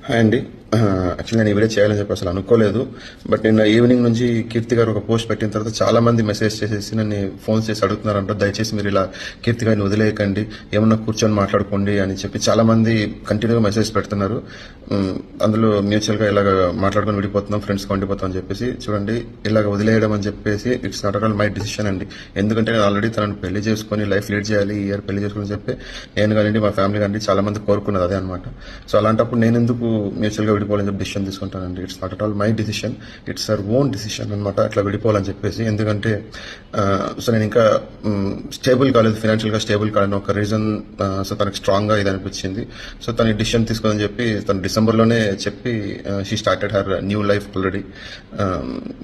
Hi అండి. Actually నేను ఈ వీడియో చేయాలని చెప్పి అసలు అనుకోలేదు. బట్ నిన్న ఈవినింగ్ నుంచి కీర్తి గారు ఒక పోస్ట్ పెట్టిన తర్వాత చాలా మంది మెసేజ్ చేసేసి నన్ను ఫోన్ చేసి అడుగుతున్నారంట, దయచేసి మీరు ఇలా కీర్తి గారిని వదిలేయకండి, ఏమన్నా కూర్చొని మాట్లాడుకోండి అని చెప్పి చాలా మంది కంటిన్యూగా మెసేజ్ పెడుతున్నారు. అందులో మ్యూచువల్గా ఇలాగ మాట్లాడుకొని విడిపోతున్నాం, ఫ్రెండ్స్గా ఉండిపోతాం అని చెప్పేసి. చూడండి, ఇలాగ వదిలేయడం అని చెప్పేసి it's not all my decision అండి. ఎందుకంటే నేను ఆల్రెడీ తనను పెళ్లి చేసుకొని లైఫ్ లీడ్ చేయాలి, ఈ ఇయర్ పెళ్లి చేసుకుని చెప్పి నేను కానీ మా ఫ్యామిలీ కానీ చాలా మంది కోరుకున్నది అదే అనమాట. సో అలాంటప్పుడు నేను ఎందుకు మ్యూచువల్గా విడిపోవాలని చెప్పి డిసిషన్ తీసుకుంటానండి. It's not at all my decision, it's our own decision అనమాట, అట్లా విడిపోవాలని చెప్పేసి. ఎందుకంటే సో నేను ఇంకా స్టేబుల్ కాలేదు, ఫైనాన్షియల్గా స్టేబుల్ కాలేని ఒక రీజన్. సో తనకు స్ట్రాంగ్గా ఇది అనిపించింది. సో తన డిసిషన్ తీసుకోదని చెప్పి తను డిసెంబర్లోనే చెప్పి she started her new life already.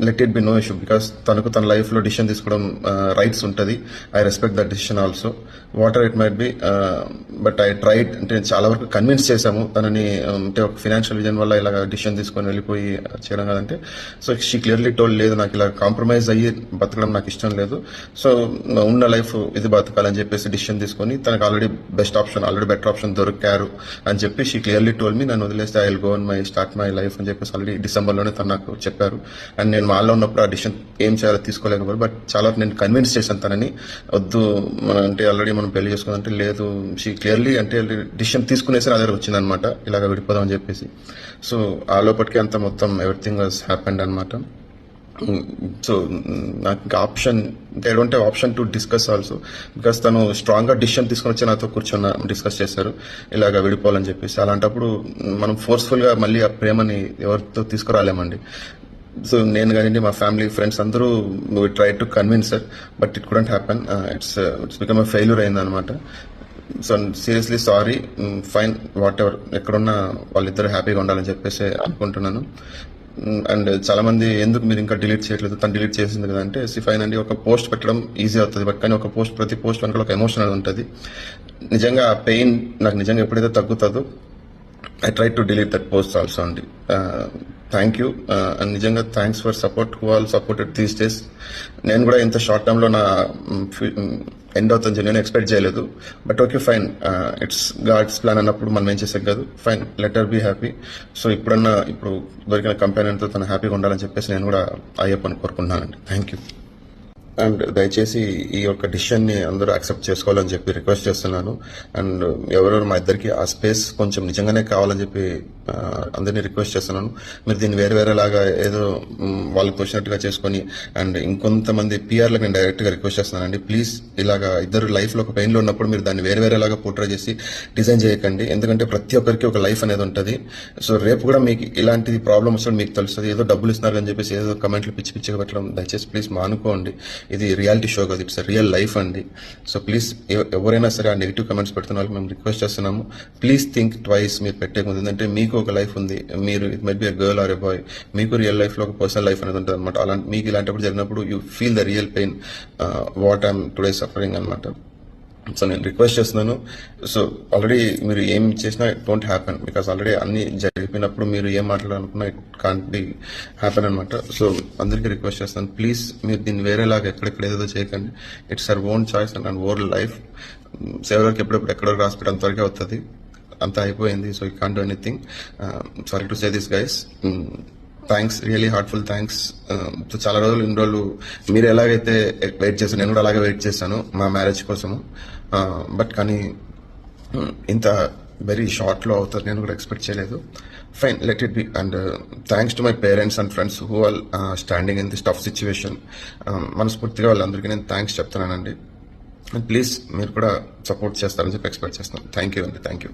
Let it be no issue, because తనకు తన లైఫ్లో డిసిషన్ తీసుకోవడం రైట్స్ ఉంటుంది. I respect that decision also, whatever it might be. But I tried, అంటే చాలా వరకు కన్విన్స్ చేశాము తనని, అంటే ఒక ఫైనాన్షియల్ విజన్ వల్ల ఇలా డిసిషన్ తీసుకొని వెళ్ళిపోయి చేయడం కదంటే. సో షీ క్లియర్లీ టోల్డ్, లేదు నాకు ఇలా కాంప్రమైజ్ అయ్యి బతకడం నాకు ఇష్టం లేదు, సో ఉన్న లైఫ్ ఇది బతకాలని చెప్పేసి డిసిషన్ తీసుకొని తనకు already best option, already better option దొరికారు అని చెప్పి షీ క్లియర్లీ టోల్డ్ మీ, నన్ను వదిలేస్తే I will go on my start my life అని చెప్పేసి ఆల్రెడీ డిసెంబర్లోనే తను నాకు చెప్పారు. అండ్ నేను మాల్లో ఉన్నప్పుడు ఆ డిసిషన్ ఏం చేయాలో తీసుకోలేకపోయారు. బట్ చాలా నేను కన్విన్స్ చేశాను తనని, వద్దు అంటే ఆల్రెడీ మనం పెళ్లి చేసుకుందంటే, లేదు షీ క్లియర్లీ అంటే డిసిషన్ తీసుకునేసి నా దగ్గర వచ్చిందనమాట, ఇలాగ విడిపోదాం అని చెప్పేసి. సో ఆ లోపలికి అంత మొత్తం ఎవ్రీథింగ్ వాజ్ హ్యాపెండ్ అనమాట. సో నాకు ఇంకా option, I don't have option to discuss also, because తను స్ట్రాంగ్గా డిసిషన్ తీసుకొని వచ్చి నాతో కూర్చొని డిస్కస్ చేశారు ఇలాగ విడిపోవాలని చెప్పేసి. అలాంటప్పుడు మనం ఫోర్స్ఫుల్గా మళ్ళీ ఆ ప్రేమని ఎవరితో తీసుకురాలేమండి. సో నేను కానీ మా ఫ్యామిలీ ఫ్రెండ్స్ అందరూ try to convince sir, but it couldn't happen. It's become a failure అయిందనమాట. So seriously sorry, fine, whatever, ఎక్కడున్నా వాళ్ళిద్దరు హ్యాపీగా ఉండాలని చెప్పేసి అనుకుంటున్నాను. అండ్ చాలా మంది ఎందుకు మీరు ఇంకా డిలీట్ చేయట్లేదు, తను డిలీట్ చేసింది కదా అంటే, ఫైన్ అండి, ఒక పోస్ట్ పెట్టడం ఈజీ అవుతుంది, బట్ కానీ ఒక పోస్ట్, ప్రతి పోస్ట్ వెనకాల ఒక ఎమోషన్ అనేది ఉంటుంది. నిజంగా ఆ పెయిన్ నాకు నిజంగా ఎప్పుడైతే తగ్గుతుందో I try to delete that post also అండి. థ్యాంక్ యూ, అండ్ నిజంగా thanks for support, who all supported these days. నేను కూడా ఇంత షార్ట్ టర్మ్లో నా ఎండ్ అవుతుంది నేను ఎక్స్పెక్ట్ చేయలేదు. But okay fine, it's God's plan అన్నప్పుడు మనం ఏం చేసాం కాదు. Fine, let her be happy. So ఇప్పుడు దొరికిన కంపెనీతో తను హ్యాపీగా ఉండాలని చెప్పేసి నేను కూడా అయ్యప్పని కోరుకుంటున్నానండి. Thank you. అండ్ దయచేసి ఈ యొక్క డిసిషన్ని అందరూ యాక్సెప్ట్ చేసుకోవాలని చెప్పి రిక్వెస్ట్ చేస్తున్నాను. అండ్ ఎవరెవరు మా ఇద్దరికి ఆ స్పేస్ కొంచెం నిజంగానే కావాలని చెప్పి అందరినీ రిక్వెస్ట్ చేస్తున్నాను. మీరు దీన్ని వేరేలాగా ఏదో వాళ్ళకి వచ్చినట్టుగా చేసుకొని, అండ్ ఇంకొంతమంది పిఆర్లకు నేను డైరెక్ట్గా రిక్వెస్ట్ చేస్తున్నానండి, ప్లీజ్ ఇలాగా ఇద్దరు లైఫ్లో ఒక పెయిన్లో ఉన్నప్పుడు మీరు దాన్ని వేరేలాగా పోర్ట్రే చేసి డిజైన్ చేయకండి. ఎందుకంటే ప్రతి ఒక్కరికి ఒక లైఫ్ అనేది ఉంటుంది. సో రేపు కూడా మీకు ఇలాంటి ప్రాబ్లమ్ వస్తుంది, మీకు తెలుస్తుంది. ఏదో డబ్బులు ఇస్తున్నారు అని చెప్పేసి ఏదో కమెంట్లు పిచ్చిగా పెట్టడం దయచేసి ప్లీజ్ మానుకోండి. ఇది రియాలిటీ షో కాదు, ఇట్స్ రియల్ లైఫ్ అండి. సో ప్లీజ్ ఎవరైనా సరే ఆ నెగిటివ్ కమెంట్స్ పెడుతున్న వాళ్ళకి మేము రిక్వెస్ట్ చేస్తున్నాము, ప్లీజ్ థింక్ ట్వైస్ మీరు పెట్టే ముందు. ఎందుకంటే మీకు ఒక లైఫ్ ఉంది, మీరు it might be a girl or a boy, మీకు రియల్ లైఫ్లో ఒక పర్సనల్ లైఫ్ అనేది ఉంటుంది అనమాట. అలాంటి మీకు ఇలాంటప్పుడు జరిగినప్పుడు you feel the real pain, what I'm today suffering అనమాట. సో నేను రిక్వెస్ట్ చేస్తున్నాను. సో ఆల్రెడీ మీరు ఏం చేసినా it don't happen, because already అన్ని జరిగినప్పుడు మీరు ఏం మాట్లాడాలనుకున్నా ఇట్ కాంట్ బి హ్యాపెన్ అనమాట. సో అందరికీ రిక్వెస్ట్ చేస్తాను, ప్లీజ్ మీరు దీన్ని వేరేలాగా ఎక్కడెక్కడ ఏదో చేయకండి. It's our own choice and own life. సేవలకి ఎప్పుడెప్పుడు ఎక్కడో రాసిపెట్టి అంతవరకే అవుతుంది, అంతా అయిపోయింది. So you can't do anything. Sorry to say this guys. Thanks, really heartful thanks. చాలా రోజులు, ఇన్ని రోజులు మీరు ఎలాగైతే వెయిట్ చేశాను, నేను కూడా అలాగే వెయిట్ చేశాను మా మ్యారేజ్ కోసము. బట్ కానీ ఇంత వెరీ షార్ట్లో అవుతుంది నేను కూడా ఎక్స్పెక్ట్ చేయలేదు. Fine, let it B. And thanks to my parents and friends who all standing in this tough situation. మనస్ఫూర్తిగా వాళ్ళందరికీ నేను థ్యాంక్స్ చెప్తున్నానండి. ప్లీజ్ మీరు కూడా సపోర్ట్ చేస్తారని చెప్పి ఎక్స్పెక్ట్ చేస్తున్నాను. థ్యాంక్ యూ అండి, థ్యాంక్ యూ.